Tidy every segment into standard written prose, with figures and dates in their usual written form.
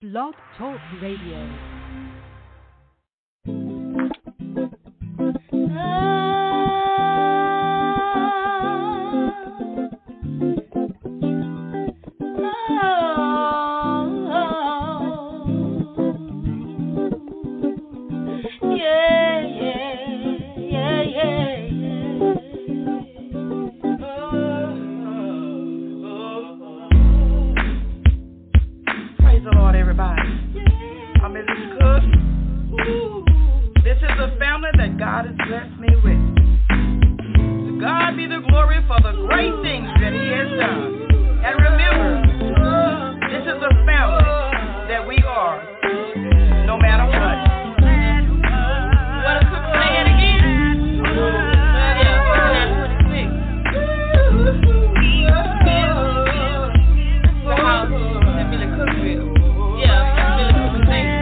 Blog Talk Radio. God has blessed me with. To God be the glory for the great things that He has done. And remember, this is a family that we are, no matter what. Want to say it again? The house that Billy Cook will. Yeah, that's Billy Cook will say.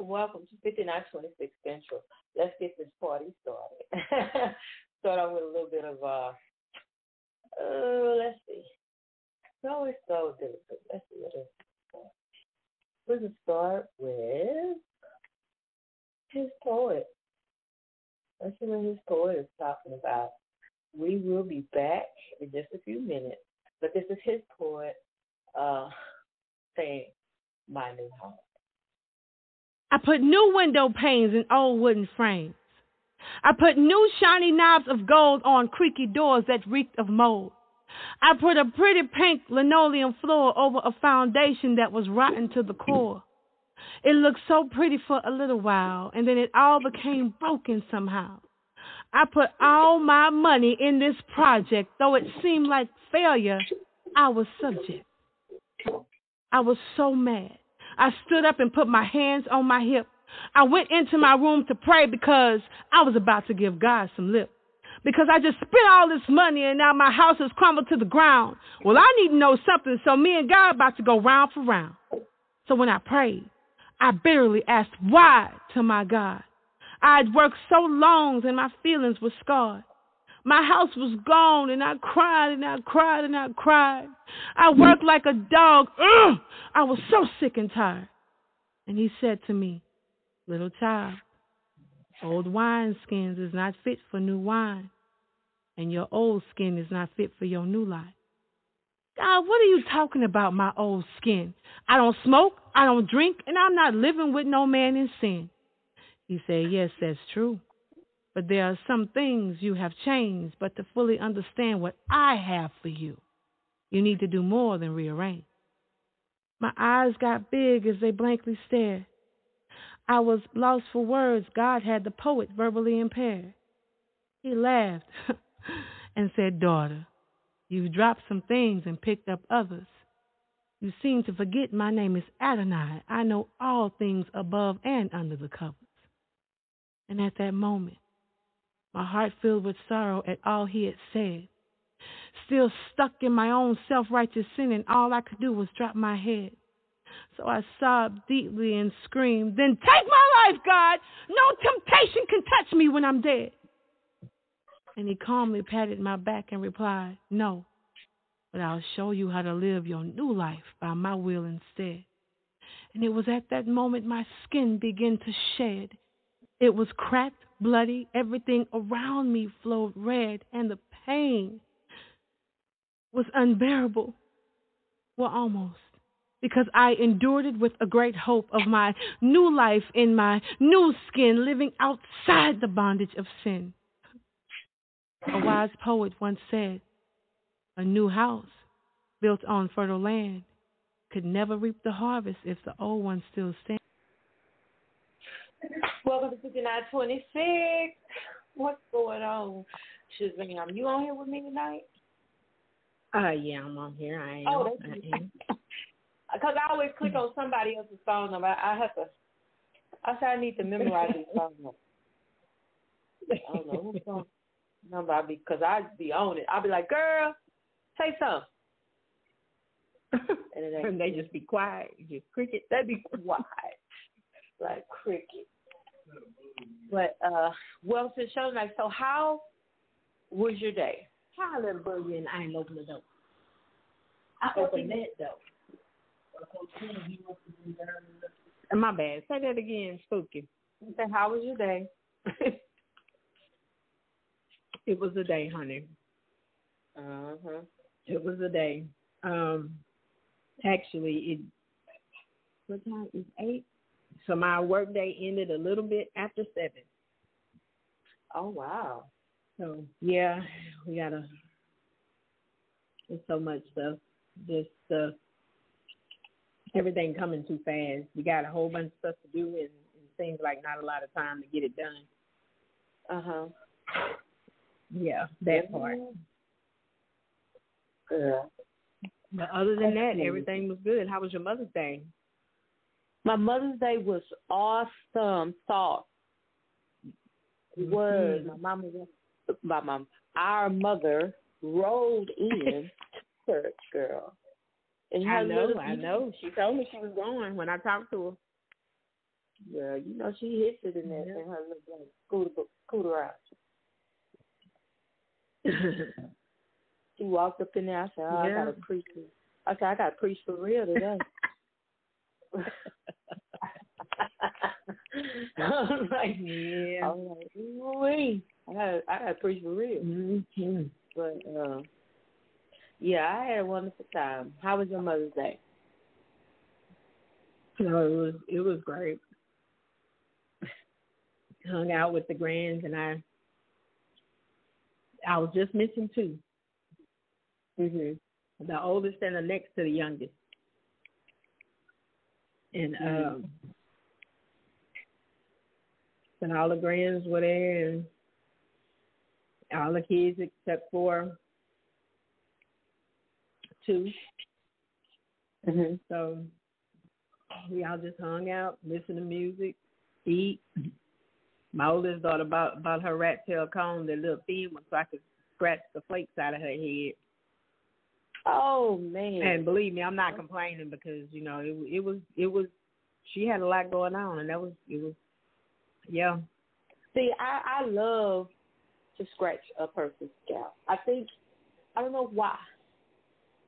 Welcome to 5926 Central. Let's get this party started. Start off with a little bit of, let's see. No, it's so difficult. Let's see what it is. We can start with his poet. Let's see what his poet is talking about. We will be back in just a few minutes. But this is his poet saying, my new home. I put new window panes in old wooden frames. I put new shiny knobs of gold on creaky doors that reeked of mold. I put a pretty pink linoleum floor over a foundation that was rotten to the core. It looked so pretty for a little while, and then it all became broken somehow. I put all my money in this project, though it seemed like failure, I was subject. I was so mad. I stood up and put my hands on my hip. I went into my room to pray because I was about to give God some lip. Because I just spent all this money and now my house has crumbled to the ground. Well, I need to know something, so me and God about to go round for round. So when I prayed, I bitterly asked why to my God. I had worked so long and my feelings were scarred. My house was gone and I cried and I cried and I cried. I worked like a dog. Ugh! I was so sick and tired. And he said to me, little child, old wine skins is not fit for new wine, and your old skin is not fit for your new life. God, what are you talking about, my old skin? I don't smoke, I don't drink, and I'm not living with no man in sin. He said, yes, that's true. But there are some things you have changed, but to fully understand what I have for you, you need to do more than rearrange. My eyes got big as they blankly stared. I was lost for words. God had the poet verbally impaired. He laughed and said, daughter, you've dropped some things and picked up others. You seem to forget my name is Adonai. I know all things above and under the covers. And at that moment, my heart filled with sorrow at all he had said. Still stuck in my own self-righteous sin, and all I could do was drop my head. So I sobbed deeply and screamed, then take my life, God! No temptation can touch me when I'm dead. And he calmly patted my back and replied, no, but I'll show you how to live your new life by my will instead. And it was at that moment my skin began to shed. It was cracked, bloody, everything around me flowed red, and the pain was unbearable. Well, almost. Because I endured it with a great hope of my new life in my new skin, living outside the bondage of sin. A wise poet once said, a new house built on fertile land could never reap the harvest if the old one still stands. Welcome to 5926. What's going on? Shazam, you on here with me tonight? Yeah, I'm on here. I am. Oh, because I always click on somebody else's phone number. I say I need to memorize his phone number. I don't know whose phone number because I'd be on it. I'll be like, girl, say something. And they just be quiet. Just cricket. They'd be quiet. Like cricket. But, well, since show night, so how was your day? Hi, little boogie, and I ain't open the door. I opened that door. My bad. Say that again, spooky. Say, how was your day? It was a day, honey. Uh-huh. It was a day. Actually, what time is 8? So my work day ended a little bit after 7. Oh, wow. So, yeah, there's so much stuff. Just everything coming too fast. We got a whole bunch of stuff to do, and it seems like not a lot of time to get it done. Uh-huh. Yeah, that part. Yeah. But other than that, everything was good. How was your Mother's Day? My Mother's Day was awesome. Thought was our mother rolled in church, girl. And I know. She told me she was going when I talked to her. Yeah, you know she hits it in that in her little scooter out. She walked up in there. I said, I got to preach. I got to preach for real today. I'm like, ooh-wee. I had preach for real. Mm-hmm. But yeah, I had a wonderful time. How was your Mother's Day? It was great. Hung out with the grands, and I was just missing two. Mhm. The oldest and the next to the youngest. And and all the grands were there, and all the kids except for two. Mhm. So we all just hung out, listened to music, eat. My oldest daughter bought her rat tail comb, the little thin one, so I could scratch the flakes out of her head. Oh man! And believe me, I'm not complaining because it was. She had a lot going on, and it was. Yeah. See, I love to scratch a person's scalp. I don't know why,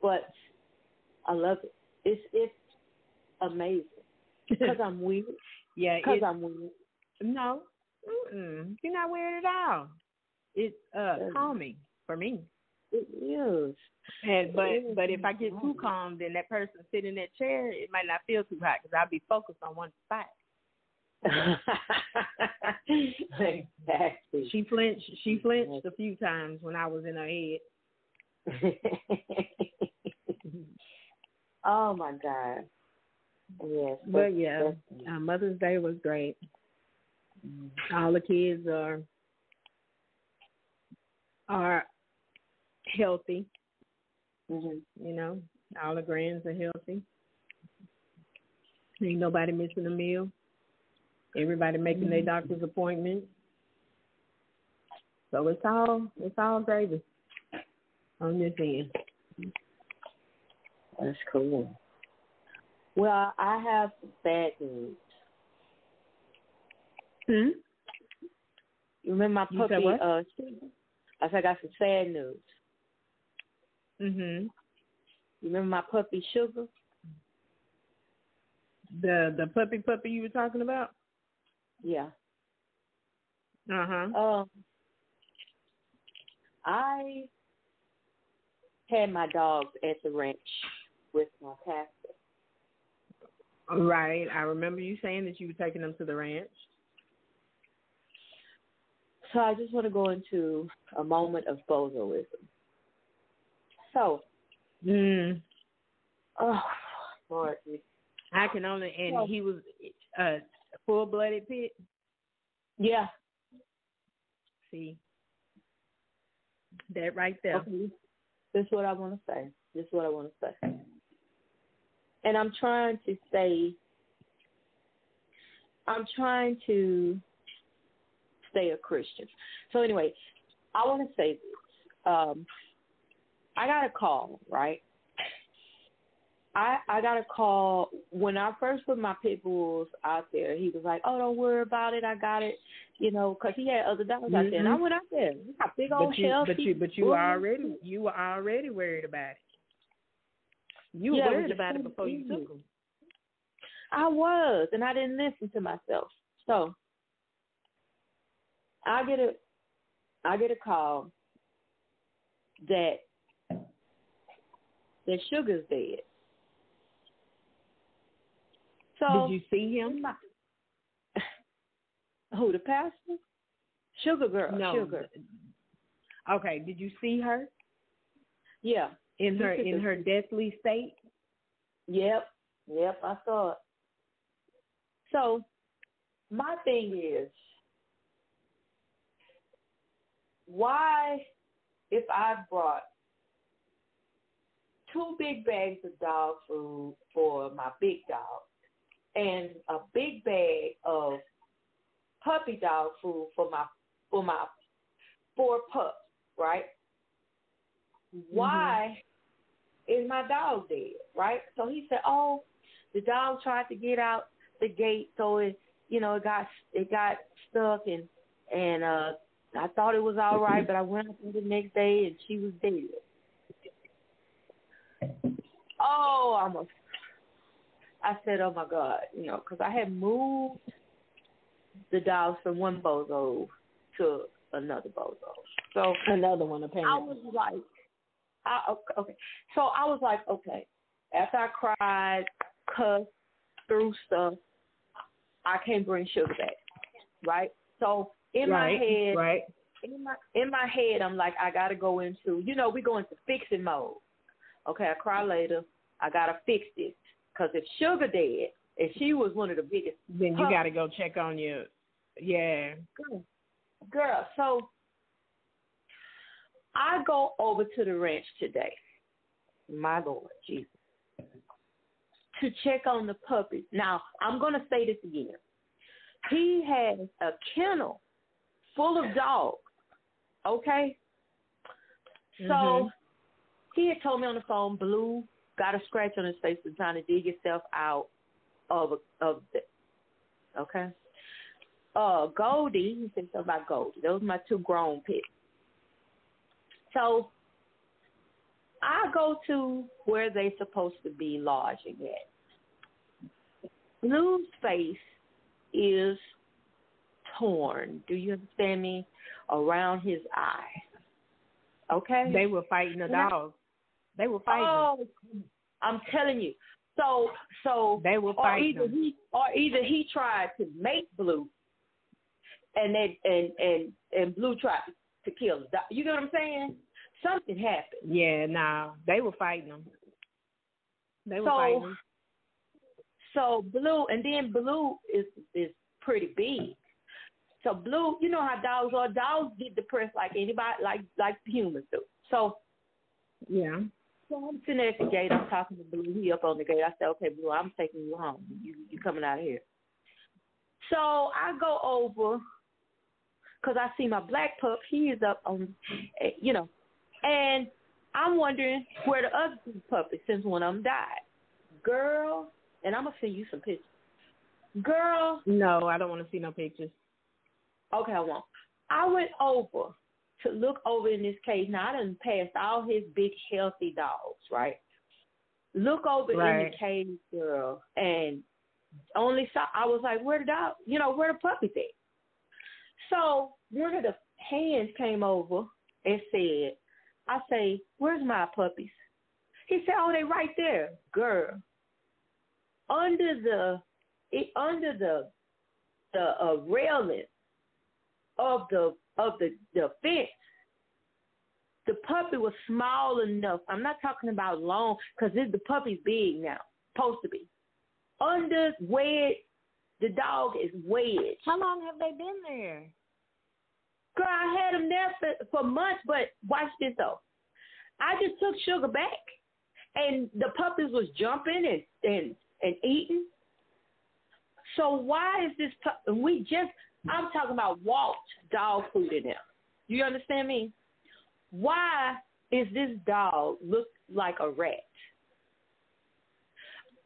but I love it. It's amazing because I'm weird. Yeah, because I'm weird. No, you're not weird at all. It's calming for me. It is. And but if I get too calm, then that person sitting in that chair, it might not feel too hot because I'll be focused on one spot. Exactly. She flinched a few times when I was in her head. Oh my God. Yes. But yeah, Mother's Day was great. All the kids are healthy. Mhm. All the grands are healthy. Ain't nobody missing a meal. Everybody making their doctor's appointments. So it's all gravy on this end. That's cool. Well, I have some bad news. You remember my puppy? You said what? I said I got some sad news. Mhm. You remember my puppy Sugar? The puppy you were talking about? Yeah. Uh-huh. I had my dogs at the ranch with my pastor. Right. I remember you saying that you were taking them to the ranch. So I just want to go into a moment of bozoism. So, oh, Lord. I can only, and he was a full-blooded pit. Yeah. See, that right there. Okay. This is what I want to say. And I'm trying to stay a Christian. So anyway, I want to say this. I got a call, right? I got a call when I first put my pit bulls out there. He was like, "Oh, don't worry about it. I got it," because he had other dogs out there. And I went out there. We got big old healthy. But you were already worried about it. You were worried about it before you took them. I was, and I didn't listen to myself. So I get a call that Sugar's dead. So did you see him? Who, the pastor? Sugar girl. No. Sugar. Okay. Did you see her? Yeah. In her deathly state? Yep, I saw it. So my thing is, why, if I brought 2 big bags of dog food for my big dog and a big bag of puppy dog food for my 4 pups, right? Why is my dog dead, right? So he said, "Oh, the dog tried to get out the gate, so it got stuck, and I thought it was all right, but I went up the next day and she was dead." Oh, I said, "Oh my God," because I had moved the dogs from one bozo to another bozo. So another one apparently. I was like, okay. So I was like, okay. After I cried, cussed, through stuff, I can't bring sugar back, right? So in my head, in my head, I'm like, I gotta go into, we go into fixing mode. Okay, I cry later. I gotta fix this because if Sugar dead, and she was one of the biggest, then you gotta go check on you. Yeah, girl. So I go over to the ranch today. My Lord Jesus. To check on the puppies. Now, I'm going to say this again. He has a kennel full of dogs, okay? So he had told me on the phone, Blue got a scratch on his face and trying to dig himself out of the, okay? Goldie, he said something about Goldie. Those are my two grown pets. So I go to where they're supposed to be lodging at. Blue's face is torn. Do you understand me? Around his eye. Okay? They were fighting the dogs. They were fighting. Oh, I'm telling you. So they were fighting. Either he tried to make Blue, and Blue tried to kill the dog. You know what I'm saying? Something happened. Yeah, they were fighting them. They were fighting them. So Blue, and then Blue is pretty big. So Blue, you know how dogs are. Dogs get depressed like anybody, like humans do. So yeah. So I'm sitting there at the gate. I'm talking to Blue. He up on the gate. I said, "Okay, Blue, I'm taking you home. You coming out of here." So I go over because I see my black pup. He is up on, and I'm wondering where the other two puppies, since one of them died. Girl, and I'm gonna send you some pictures. Girl, no, I don't want to see no pictures. Okay, I won't. I went over to look over in this cage. Now, I done passed all his big, healthy dogs, right? Look over in the cage, girl, and only saw, I was like, where the dog, where the puppies at? So one of the hands came over and said, I say, where's my puppies? He said, oh, they right there. Girl, under the railing of the fence, the puppy was small enough. I'm not talking about long, because the puppy's big now, supposed to be. Under wedged, the dog is wedged. How long have they been there? Girl, I had them there for months, but watch this though. I just took Sugar back, and the puppies was jumping and eating. So why is this I'm talking about walked dog food in there. You understand me? Why is this dog look like a rat?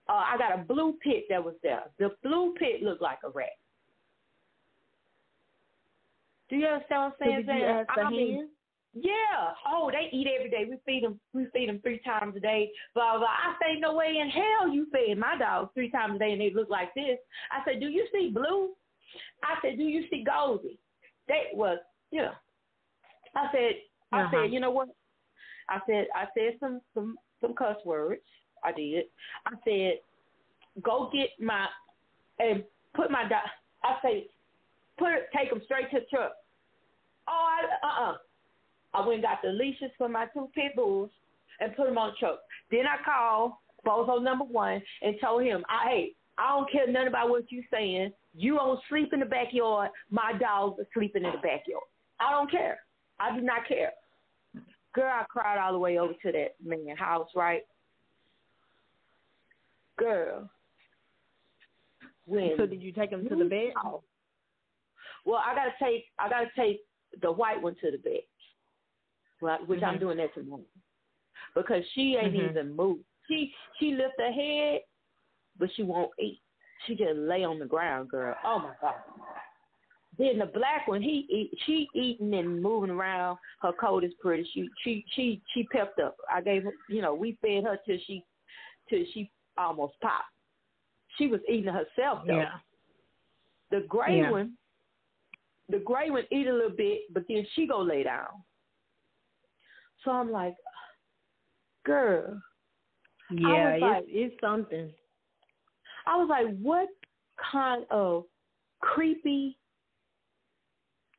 I got a blue pit that was there. The blue pit looked like a rat. Do you understand what I'm saying? So did you ask the hen? Yeah. Oh, they eat every day. We feed them 3 times a day. Blah, blah. I say, no way in hell you fed my dogs 3 times a day and they look like this. I said, do you see Blue? I said, do you see Goldie? They was, I said, you know what? I said some cuss words. I did. I said, go get and put my dog. I say, take them straight to the truck. Oh, I went and got the leashes for my 2 pit bulls and put them on the truck. Then I called Bozo number 1 and told him, hey, I don't care nothing about what you saying. You don't sleep in the backyard. My dogs are sleeping in the backyard. I don't care. I do not care. Girl, I cried all the way over to that man's house, right? Girl. So did you take him to the bed? Well, I gotta take the white one to the bed, which I'm doing that tomorrow, because she ain't even moved. She lift her head, but she won't eat. She just lay on the ground, girl. Oh my God. Then the black one, she eating and moving around. Her coat is pretty. She pepped up. I gave her, we fed her till she almost popped. She was eating herself though. Yeah. The gray one the gray one eat a little bit, but then she go lay down. So I'm like, girl. Yeah, like, it's something. I was like, what kind of creepy?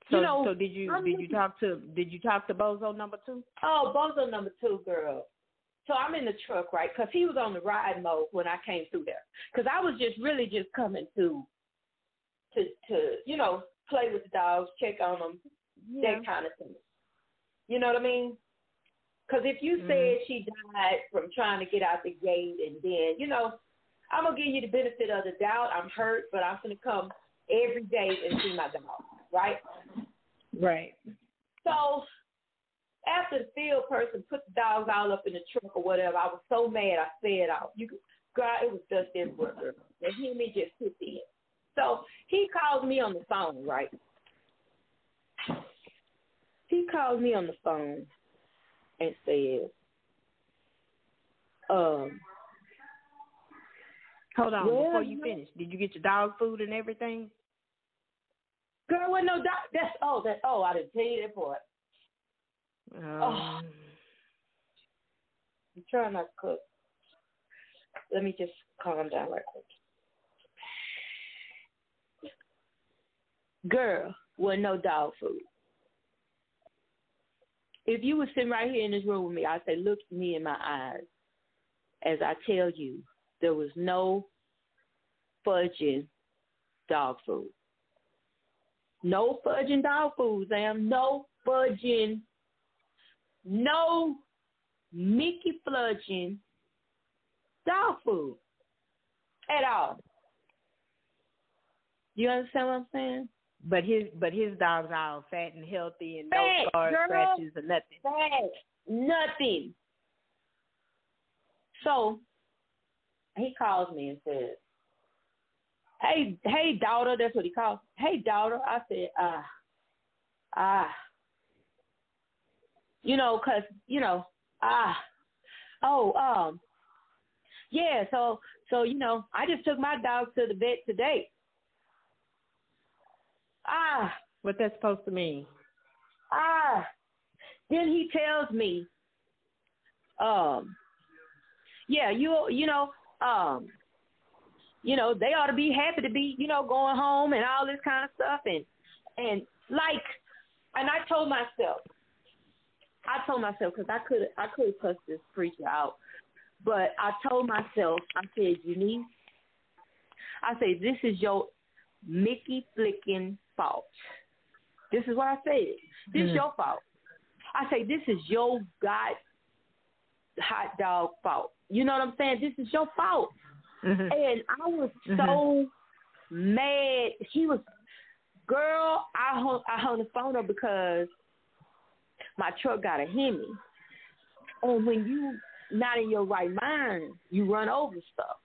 So did you talk to Bozo number 2? Oh, Bozo number 2, girl. So I'm in the truck, right? Because he was on the ride mode when I came through there. Because I was just coming to play with the dogs, check on them, that kind of thing. You know what I mean? Because if you said she died from trying to get out the gate, and then, I'm going to give you the benefit of the doubt. I'm hurt, but I'm going to come every day and see my dog, right? Right. So after the field person put the dogs all up in the truck or whatever, I was so mad I sped out. God, it was just everywhere. And he and me just hit in. So he calls me on the phone, right? He calls me on the phone and says, hold on, before you finish, did you get your dog food and everything? Girl, well, no, I didn't tell you that part. I'm trying not to cook. Let me just calm down right quick. Girl, well, no dog food. If you were sitting right here in this room with me, I'd say, look me in my eyes as I tell you there was no fudging dog food. No fudging dog food, Sam. No fudging. No Mickey fludging dog food at all. You understand what I'm saying? But his dog's all fat and healthy and no fat, scars, girl, scratches, or nothing. Fat, nothing. So he calls me and says, Hey, daughter, that's what he calls. Hey, daughter. I said, yeah, so, I just took my dog to the vet today. What that's supposed to mean? Then he tells me, they ought to be happy to be, going home and all this kind of stuff. And I told myself, because I could cuss this preacher out, but I told myself, I said, Eunice, I said, this is your Mickey flicking fault. This is what I said. This is your fault. I say, this is your God hot dog fault. You know what I'm saying? This is your fault. Mm-hmm. And I was so mad. Girl, I hung the phone up because my truck got a Hemi. And when you not in your right mind, you run over stuff.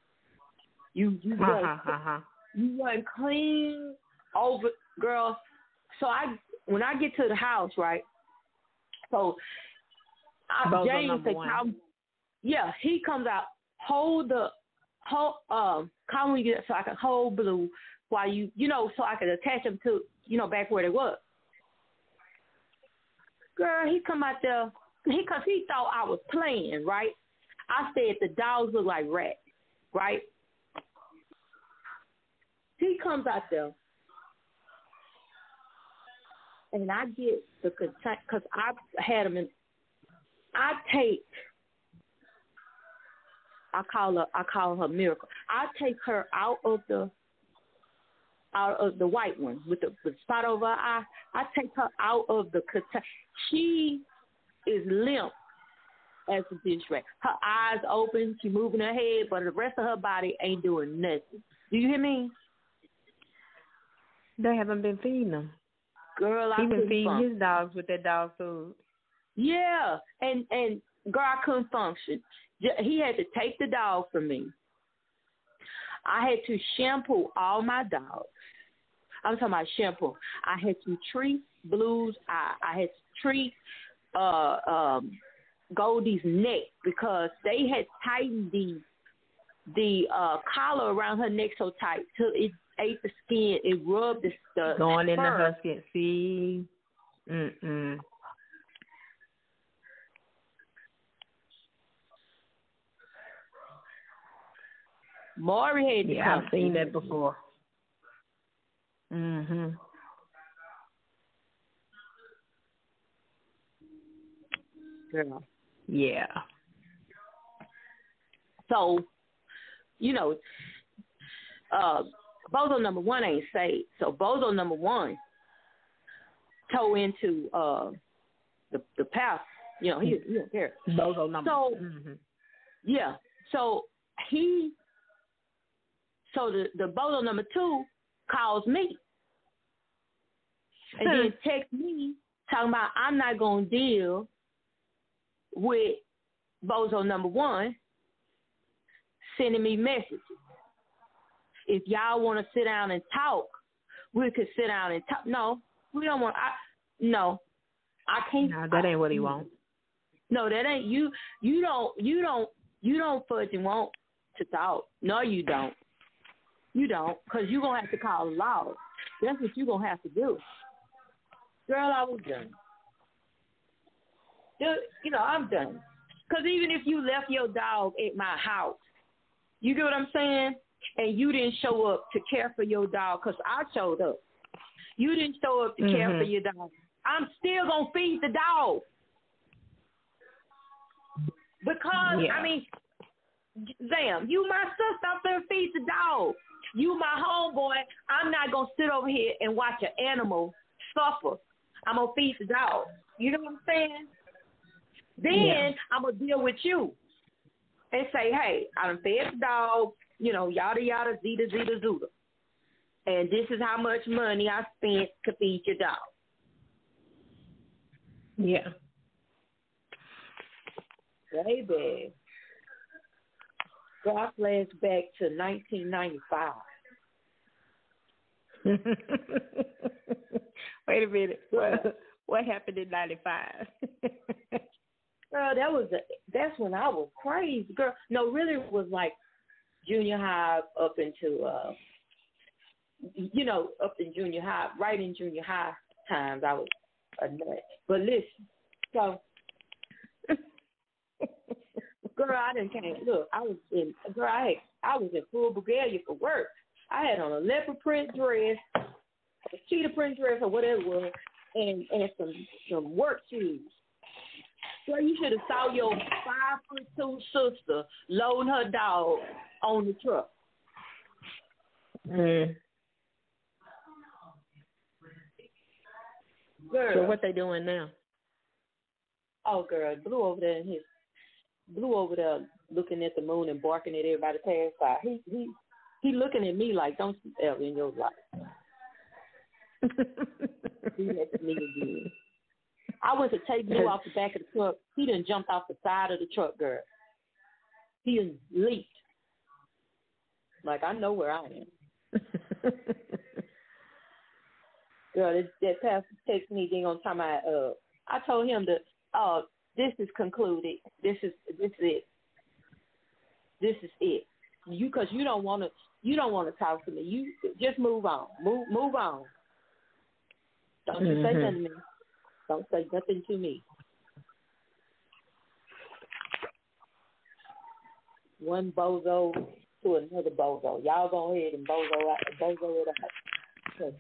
You run clean over, girl. So when I get to the house, right? So James said, he comes out, call when you get so I can hold Blue while so I can attach him to, back where they was. Girl, he come out there, because he thought I was playing, right? I said the dogs look like rats, right? He comes out there, and I get the consent, because I had him in, I call her Miracle. I take her out of the white one with the spot over her eye. I take her out of the she is limp as a dish rack. Her eyes open, she moving her head, but the rest of her body ain't doing nothing. Do you hear me? They haven't been feeding them. Girl, He been feeding his dogs with that dog food. Yeah, and girl, I couldn't function. He had to take the dog from me. I had to shampoo all my dogs. I'm talking about shampoo. I had to treat Blue's eye. I had to treat Goldie's neck, because they had tightened the collar around her neck so tight till ate the skin. It rubbed the stuff. Going in the her skin. See? Mm-mm. Maury had to come. I've seen that before. Mm-hmm. Girl. Yeah. So, you know, bozo number one ain't saved. So bozo number one toe into the path. You know, he don't care. Bozo number. So yeah. So the bozo number two calls me and then text me talking about I'm not gonna deal with bozo number one sending me messages. If y'all want to sit down and talk, we could sit down and talk. No, we don't want. I can't. No, that ain't what he wants. No, that ain't you. You don't fudge and want to talk. No, you don't. You don't, because you're going to have to call the law. That's what you're going to have to do. Girl, I was done. You know, I'm done. Because even if you left your dog at my house, you get what I'm saying? And you didn't show up to care for your dog, because I showed up. You didn't show up to care for your dog. I'm still going to feed the dog. Because, I mean, damn, you my sister, I'm going to feed the dog. You my homeboy, I'm not going to sit over here and watch an animal suffer. I'm going to feed the dog. You know what I'm saying? Then I'm going to deal with you and say, hey, I done fed the dog, you know, yada, yada, zeta, zeta, zuda. And this is how much money I spent to feed your dog. Yeah. Baby. So I flash back to 1995. Wait a minute. What happened in 95? Girl, that's when I was crazy. Girl, no, really it was like junior high up into, up in junior high, right in junior high times I was a nut. But listen, so, girl, I didn't came. Look, I was in full regalia for work. I had on a leopard print dress, a cheetah print dress, or whatever it was, and some work shoes. Girl, you should have saw your 5'2" sister loading her dog on the truck. Mm. Girl. So what they doing now? Oh, girl, Blue over there looking at the moon and barking at everybody passing by. He looking at me like, don't you ever in your life. He had to me again. I went to take Blue off the back of the truck. He done jumped off the side of the truck, girl. He done leaped. Like, I know where I am. Girl, that pastor texted me, then on time I told him that, this is concluded. This is it. This is it. Because you don't want to talk to me. You just move on. Move on. Don't you say nothing to me. Don't say nothing to me. One bozo to another bozo. Y'all go ahead and bozo it out. Because,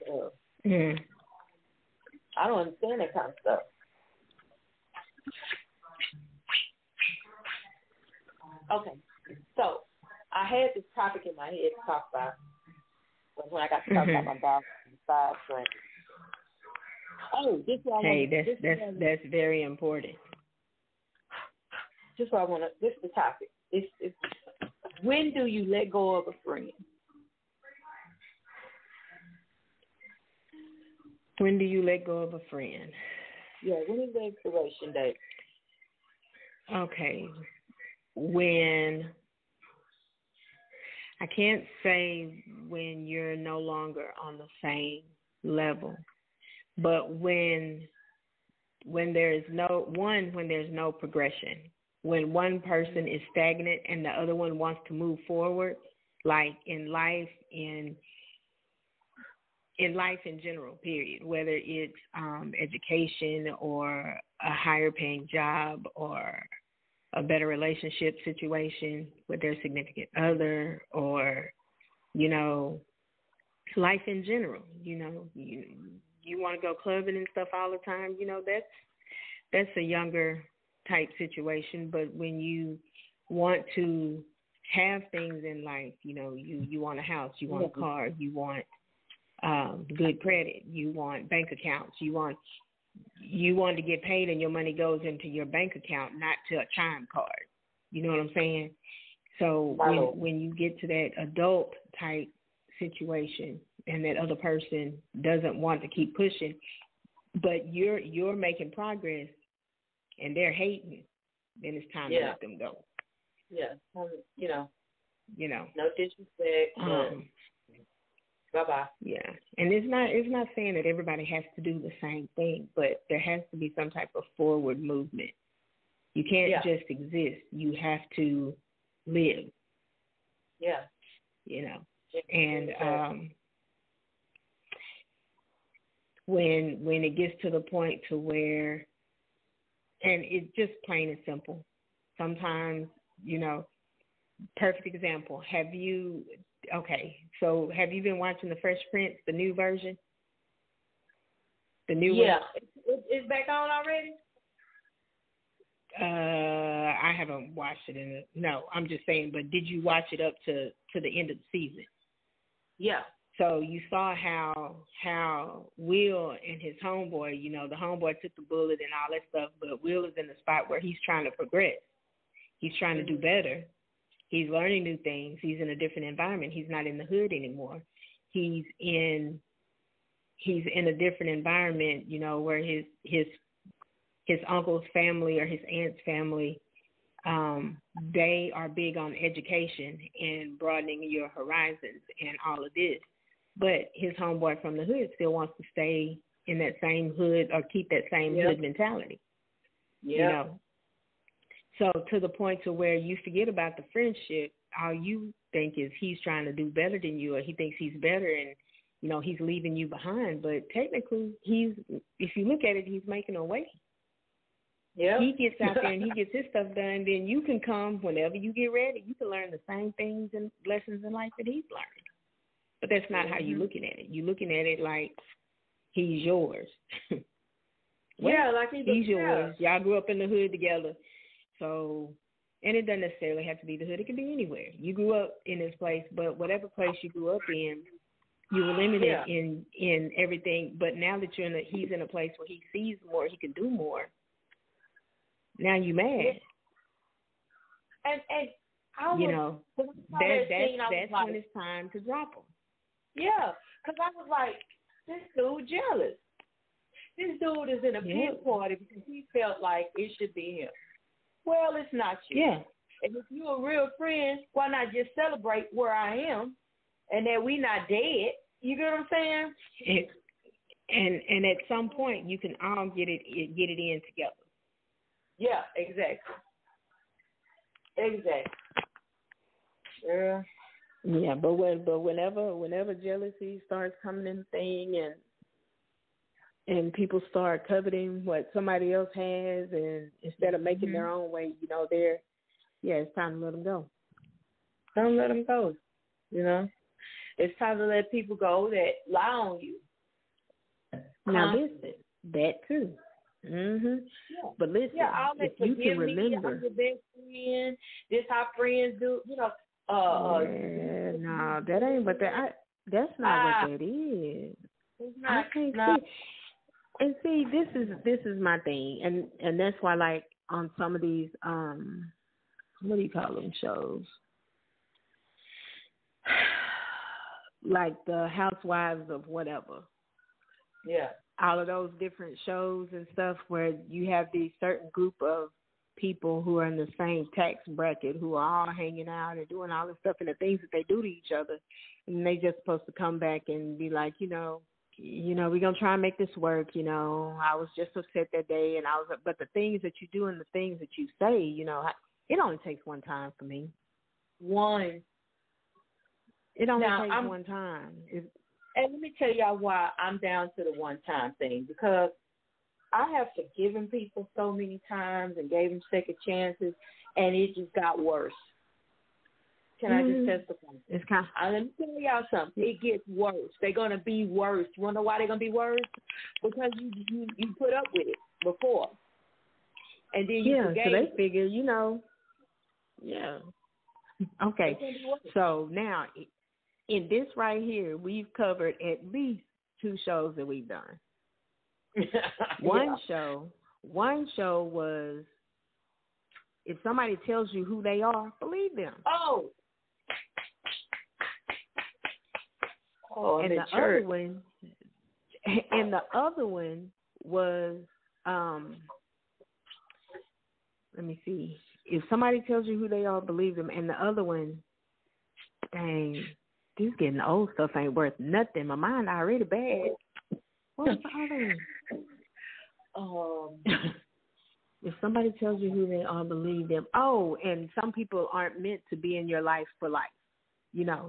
I don't understand that kind of stuff. Okay, so I had this topic in my head to talk about when I got to talk about my dog and five friends. Oh, this is what I want. That's very important. This is what I want to. This is the topic. It's when do you let go of a friend? When do you let go of a friend? Yeah, when is the expiration date? Okay. When I can't say when you're no longer on the same level, but when there's no progression, when one person is stagnant and the other one wants to move forward, like in life, in in life in general, period, whether it's education or a higher paying job or a better relationship situation with their significant other, or, you know, life in general. You know, you want to go clubbing and stuff all the time, you know, that's a younger type situation. But when you want to have things in life, you know, you want a house, you want a car, you want good credit, you want bank accounts, you want to get paid and your money goes into your bank account, not to a chime card. You know what I'm saying? So when you get to that adult type situation and that other person doesn't want to keep pushing, but you're making progress and they're hating, then it's time to let them go. Yeah, you know, no disrespect. Bye-bye. Yeah, and it's not saying that everybody has to do the same thing, but there has to be some type of forward movement. You can't just exist. You have to live. Yeah. You know, and when it gets to the point to where, and it's just plain and simple, sometimes, you know, perfect example. Have you been watching The Fresh Prince, the new version? The new one? Yeah. It's back on already? I haven't watched it no, I'm just saying, but did you watch it up to the end of the season? Yeah. So you saw how Will and his homeboy, you know, the homeboy took the bullet and all that stuff, but Will is in the spot where he's trying to progress. He's trying to do better. He's learning new things. He's in a different environment. He's not in the hood anymore. He's in a different environment, you know, where his uncle's family or his aunt's family, they are big on education and broadening your horizons and all of this. But his homeboy from the hood still wants to stay in that same hood or keep that same hood mentality. Yeah. You know? So to the point to where you forget about the friendship, all you think is he's trying to do better than you, or he thinks he's better and, you know, he's leaving you behind. But technically, if you look at it, he's making a way. Yeah. He gets out there and he gets his stuff done, then you can come whenever you get ready. You can learn the same things and lessons in life that he's learned. But that's not how you're looking at it. You're looking at it like he's yours. Like he's yours. Y'all grew up in the hood together. So, and it doesn't necessarily have to be the hood. It can be anywhere. You grew up in this place, but whatever place you grew up in, you were limited in everything. But now that he's in a place where he sees more, he can do more. Now you mad. And I was, you know, that's when it's time to drop him. Yeah, because I was like, this dude jealous. This dude is in a pit party because he felt like it should be him. Well, it's not you. Yeah. And if you're a real friend, why not just celebrate where I am and that we not dead? You get what I'm saying? And at some point, you can all get it in together. Yeah, exactly. Yeah. Yeah, but whenever jealousy starts coming in the thing and people start coveting what somebody else has, and instead of making their own way, you know, it's time to let them go. Don't let them go. You know, it's time to let people go that lie on you. Now listen, that too. Yeah. But listen, if you can remember, I'm your best friend. This how friends do. You know. No, that ain't. But that's not what that is. It's not. I can't see. And see, this is my thing, and that's why, like, on some of these what do you call them shows, like the Housewives of whatever. Yeah. All of those different shows and stuff where you have these certain group of people who are in the same tax bracket who are all hanging out and doing all this stuff and the things that they do to each other, and they just supposed to come back and be like, you know, we're going to try and make this work. You know, I was just upset that day, but the things that you do and the things that you say, you know, it only takes one time for me. One. It only takes one time. And let me tell y'all why I'm down to the one-time thing, because I have forgiven people so many times and gave them second chances, and it just got worse. Can I just testify? It's kind of, let me tell y'all something. It gets worse. They're going to be worse. You want to know why they're going to be worse? Because you put up with it before. And then you forgave. So they figure, Okay, so now in this right here, we've covered at least 2 shows that we've done. One show was, if somebody tells you who they are, believe them. And the other one was, let me see. If somebody tells you who they are, believe them. And the other one, dang, this getting old stuff ain't worth nothing. My mind already bad. What was the other one? If somebody tells you who they are, believe them. Oh, and some people aren't meant to be in your life for life.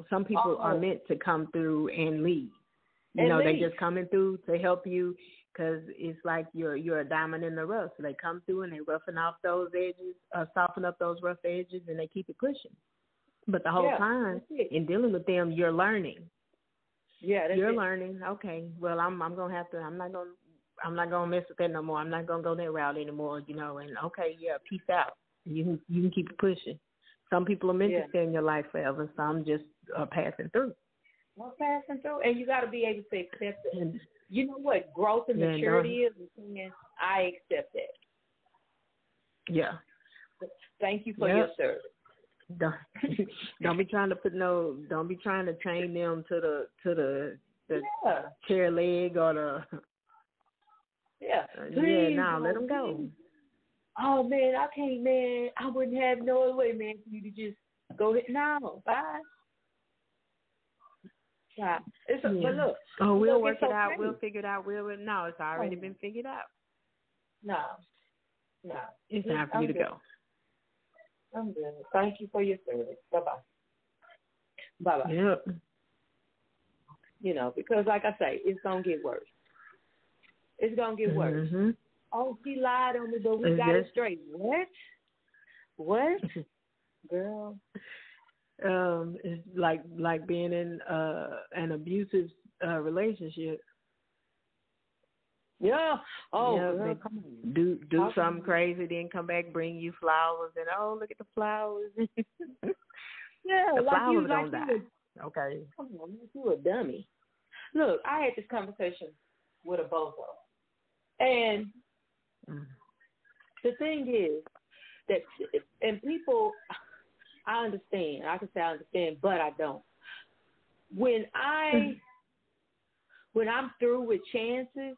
Some people are meant to come through and leave. They just coming through to help you because it's like you're a diamond in the rough. So they come through and they roughen off those edges, soften up those rough edges, and they keep it pushing. But the whole time in dealing with them, you're learning. Yeah, you're learning. Okay, well, I'm gonna have to. I'm not gonna mess with that no more. I'm not gonna go that route anymore. And peace out. You can keep it pushing. Some people are meant to stay in your life forever. Some just passing through. Well, passing through, and you got to be able to accept it. And you know what growth and maturity is? I accept that. Yeah. Thank you for your service. Don't be trying to don't be trying to chain them to the chair leg or the. Let them go. Oh man, I can't, man. I wouldn't have no other way, man, for you to just go ahead. No, bye. Yeah. But look. Oh, we'll work it out. We'll figure it out. No, it's already been figured out. No. It's time for you to go. I'm good. Thank you for your service. Bye-bye. Bye-bye. Yep. Because like I say, it's going to get worse. It's going to get worse. Mm-hmm. Oh, she lied on me, but we got it straight. What? Girl. It's like being in an abusive relationship. Yeah. Oh, yeah, girl, come on. Do something crazy, then come back, bring you flowers, and look at the flowers. Yeah, the like flowers you, don't die. Okay. Come on, you a dummy. Look, I had this conversation with a bozo, and the thing is that, and people, I understand. I can say I understand, but I don't. When I'm through with chances,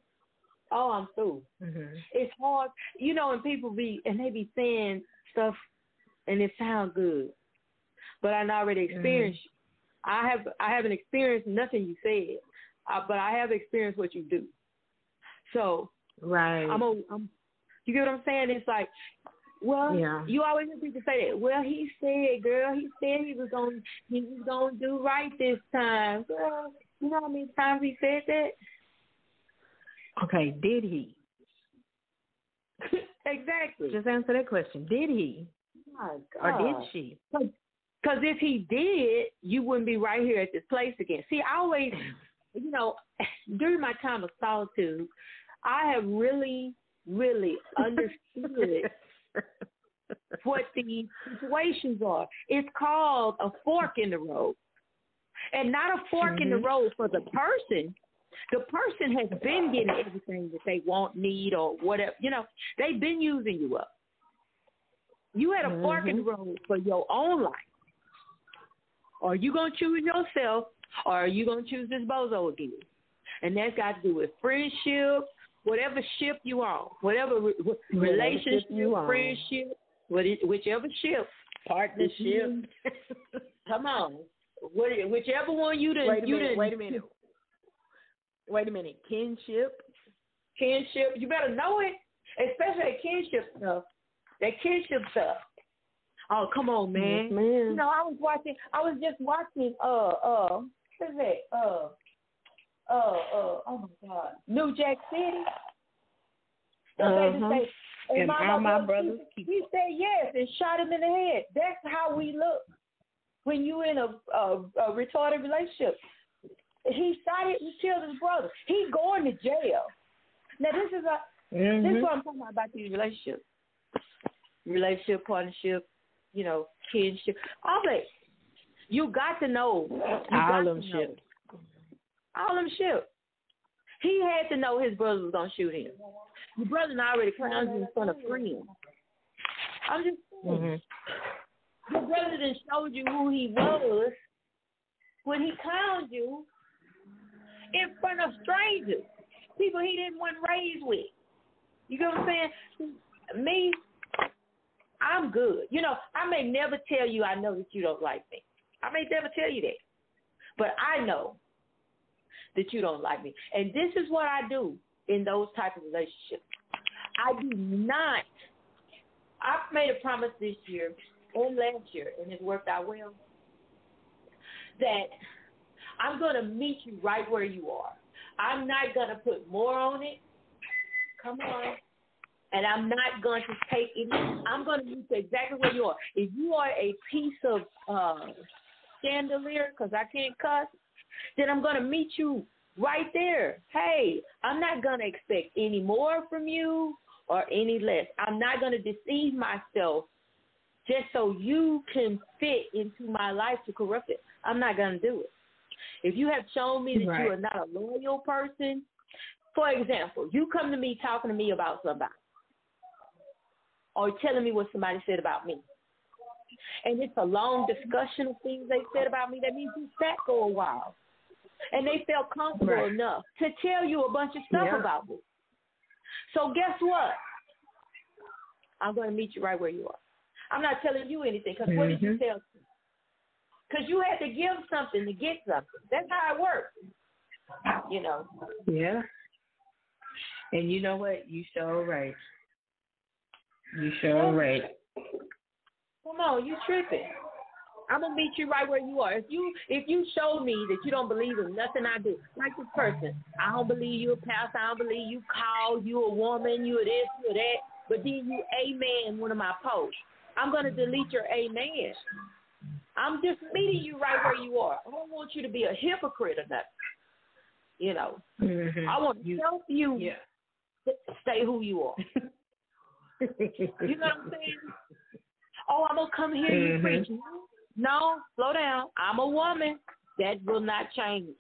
I'm through. Mm-hmm. It's hard, and people they be saying stuff, and it sounds good, but I already experienced. I haven't experienced nothing you said, but I have experienced what you do. So right, you get what I'm saying? It's like, well, you always hear people say that. Well, he said, girl, he was gonna do right this time. Girl, you know how many times he said that? Okay, did he? Exactly. Just answer that question. Did he? My God. Or did she? Because if he did, you wouldn't be right here at this place again. See, I always, during my time of solitude, I have really, really understood what these situations are. It's called a fork in the road. And not a fork in the road for the person. The person has been getting everything that they want, need, or whatever. They've been using you up. You had a fork in the road for your own life. Are you going to choose yourself, or are you going to choose this bozo again? And that's got to do with friendship, whatever ship you on, whatever relationship, friendship, whichever ship. Partnership. Come on. Whichever one you done. Wait a minute. Kinship. You better know it, especially that kinship stuff. Oh, come on, man. Yes, man. I was just watching, what is that? oh my God, New Jack City. And all my brothers. He said yes and shot him in the head. That's how we look when you in a retarded relationship. He shot it and killed his brother. He going to jail. Now this is this is what I'm talking about these relationships. Relationship, partnership, kinship. All that. You got to know. All them shit. All them shit. He had to know his brother was going to shoot him. Your brother already clowned you in front of friends. I'm just saying. Your brother done showed you who he was when he clowned you in front of strangers, people he didn't want raised with. You get what I'm saying? Me, I'm good. I may never tell you I know that you don't like me. I may never tell you that. But I know that you don't like me. And this is what I do in those type of relationships. I do not. I've made a promise this year and last year, and it's worked out well, that I'm going to meet you right where you are. I'm not going to put more on it. Come on. And I'm not going to take it. I'm going to meet you exactly where you are. If you are a piece of chandelier, because I can't cuss, then I'm going to meet you right there. Hey, I'm not going to expect any more from you or any less. I'm not going to deceive myself just so you can fit into my life to corrupt it. I'm not going to do it. If you have shown me that you are not a loyal person, for example, you come to me talking to me about somebody or telling me what somebody said about me, and it's a long discussion of things they said about me, that means you sat for a while and they felt comfortable enough to tell you a bunch of stuff about me. So guess what? I'm going to meet you right where you are. I'm not telling you anything, because what did you tell me? Because you had to give something to get something. That's how it works. Yeah. And you know what? You sure right. You sure right. Come on, you tripping. I'm gonna meet you right where you are. If you show me that you don't believe in nothing I do, like this person, I don't believe you a pastor, I don't believe you called, you a woman, you a this, you a that, but then you amen one of my posts, I'm gonna delete your amen. I'm just meeting you right where you are. I don't want you to be a hypocrite or nothing. I want to help you stay who you are. You know what I'm saying? Oh, I'm going to come here and preach. No, slow down. I'm a woman. That will not change.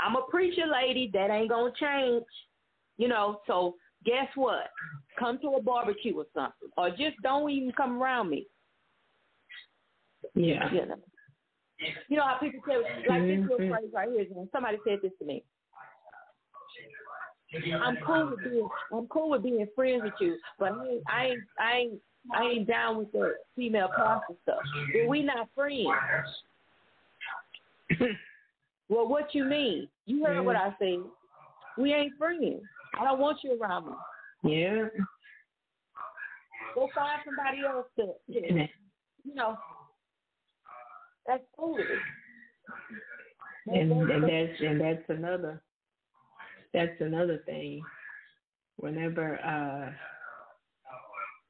I'm a preacher lady. That ain't going to change. So guess what? Come to a barbecue or something. Or just don't even come around me. Yeah. You know how people say, like this little phrase right here, somebody said this to me. I'm cool with being friends with you, but I ain't down with the female pastor stuff. Well, we not friends. Well, what you mean? You heard what I said. We ain't friends. I don't want you around me. Yeah. Go find somebody else to that's foolish. And that's another thing. Whenever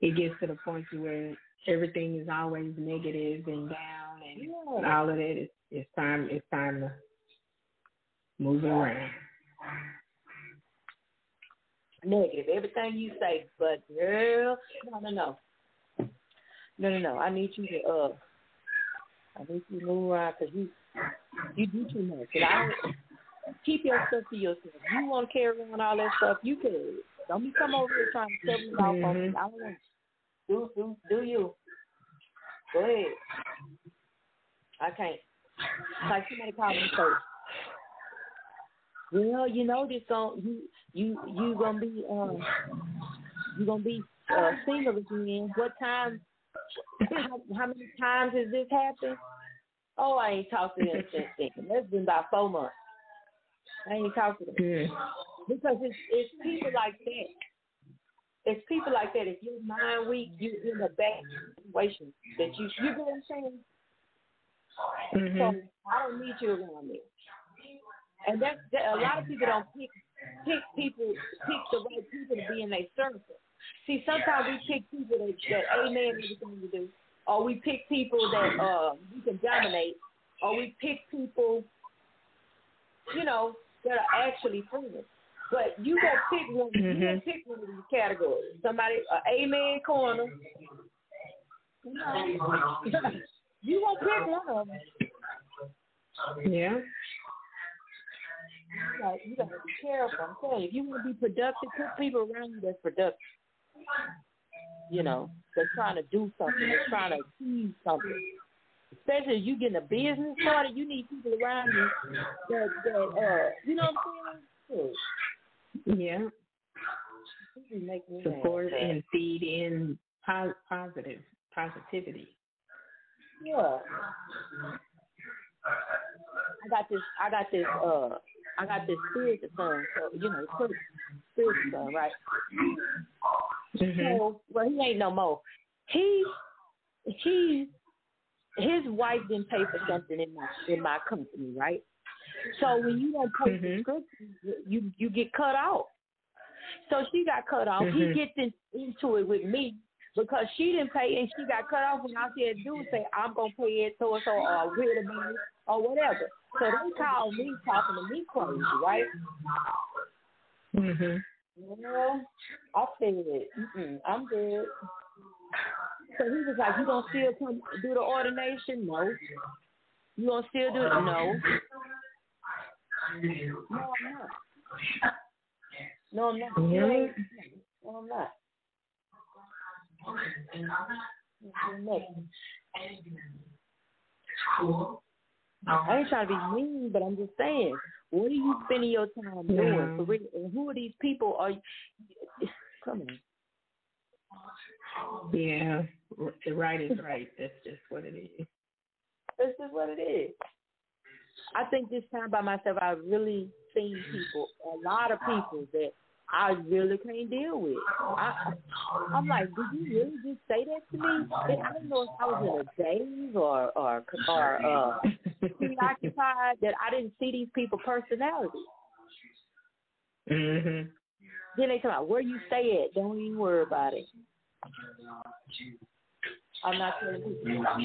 it gets to the point to where everything is always negative and down and all of that, it's time to move around. Negative, everything you say, but girl, no. I need you to move around, because you do too much. And I keep your stuff to yourself. You want to carry on all that stuff, you can. Don't be come over here trying to tell me off on me. I don't want you. Do you. Go ahead. I can't. Like somebody called me first. Well, this you gonna be single again. What time? How many times has this happened? Oh, I ain't talked to them since then. That's been about 4 months. I ain't talked to them. Because it's people like that. It's people like that. If your mind weak, you in a bad situation that you know what I'm saying? So I don't need you around me. And that a lot of people don't pick the right people to be in their circle. See, sometimes we pick people that amen everything we do, or we pick people that we can dominate, or we pick people, that are actually friends. But you gonna pick one. You gonna pick one of these categories. Somebody, amen corner. You gonna pick one of them. Yeah. You gotta be careful. I'm telling you, if you want to be productive, put people around you that's productive. They're trying to do something. They're trying to achieve something. Especially if you getting a business started, you need people around you that you know what I'm saying? Yeah. Support and feed in positivity. Yeah. I got this spiritual son, so spiritual son, right? So, well, he ain't no more. His wife didn't pay for something in my company, right? So when you don't pay subscription, you get cut off. So she got cut off. He gets into it with me because she didn't pay and she got cut off. And all she had to do was say, "I'm gonna pay it so or we're the money or whatever." So they called me talking to me crazy, right? Well, I said, I'm good. So he was like, "You gonna still come do the ordination?" No. You gonna still do it? No. No, I'm not. No, I'm not. Yeah. No, I'm not. I ain't trying to be mean, but I'm just saying, what are you spending your time doing? For real? And who are these people? Come on. Yeah, right is right. That's just what it is. That's just what it is. I think this time by myself, I've really seen people, a lot of people that I really can't deal with. I'm like, did you really just say that to me? And I don't know if I was in a daze or preoccupied that I didn't see these people's personalities. Then they talk about where you stay at. Don't even worry about it. I'm not telling you. I'm not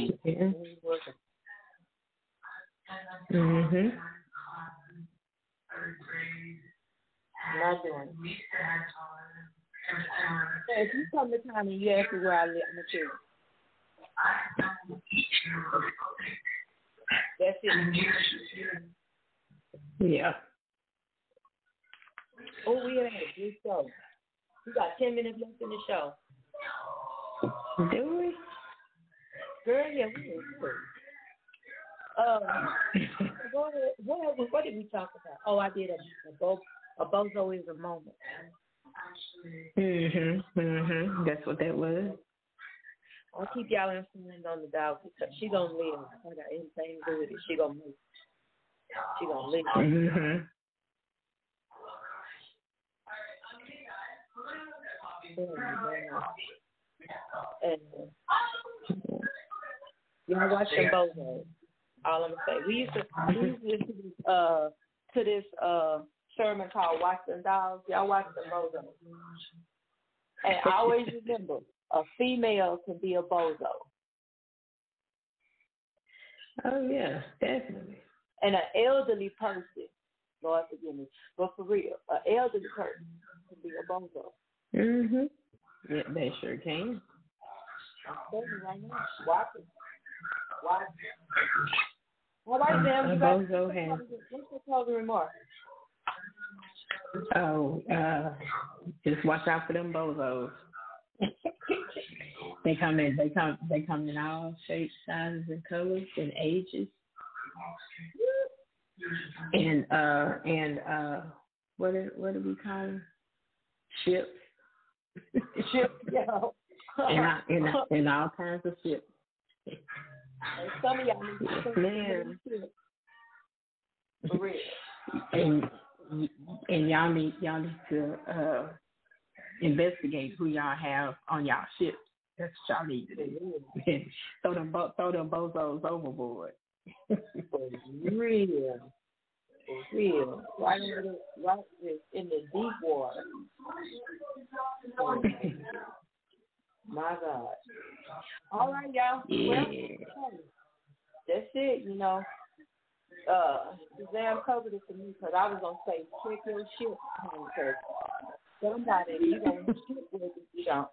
doing it. So if you come to town and you ask me where I live, I'm going to tell you. That's it. Yeah. Oh, we had a good show. We got 10 minutes left in the show. Do we? Girl, yeah, we did. What did we talk about? Oh, I did a bozo is a moment. That's what that was. I'll keep y'all informed on the dog. She gonna live. I got anything to do with it. She gonna move. She gonna live. And y'all watch them bozos. All I'm gonna say. We used to listen to this sermon called "Watch Them Dogs." Y'all watch them bozos. And I always remember, a female can be a bozo. Oh yeah, definitely. And an elderly person, Lord forgive me, but for real, an elderly person can be a bozo. Yeah, they sure can. I'm telling you right now. Watch it. Watch it. All right, then. What's your closing remark? Oh, just watch out for them bozos. They come in all shapes, sizes, and colors and ages. And what do we call them? Ships. Ships, yeah. in all kinds of ships. And some of y'all need to ships. For real. And y'all need to investigate who y'all have on y'all ships. That's what y'all need to do. throw them bozos overboard. For real. For real. Right in the deep water. My God. All right, y'all. Yeah. Well, that's it, you know. Suzanne covered it for me because I was going to say, check your shit, because somebody, you don't shit with it, you don't.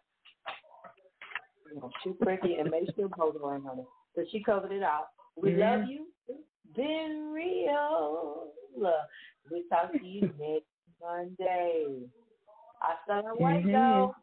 You know, shoot Ricky and make sure both are on it. So she covered it out. We love you. It's been real. We'll talk to you next Monday. Hasta luego.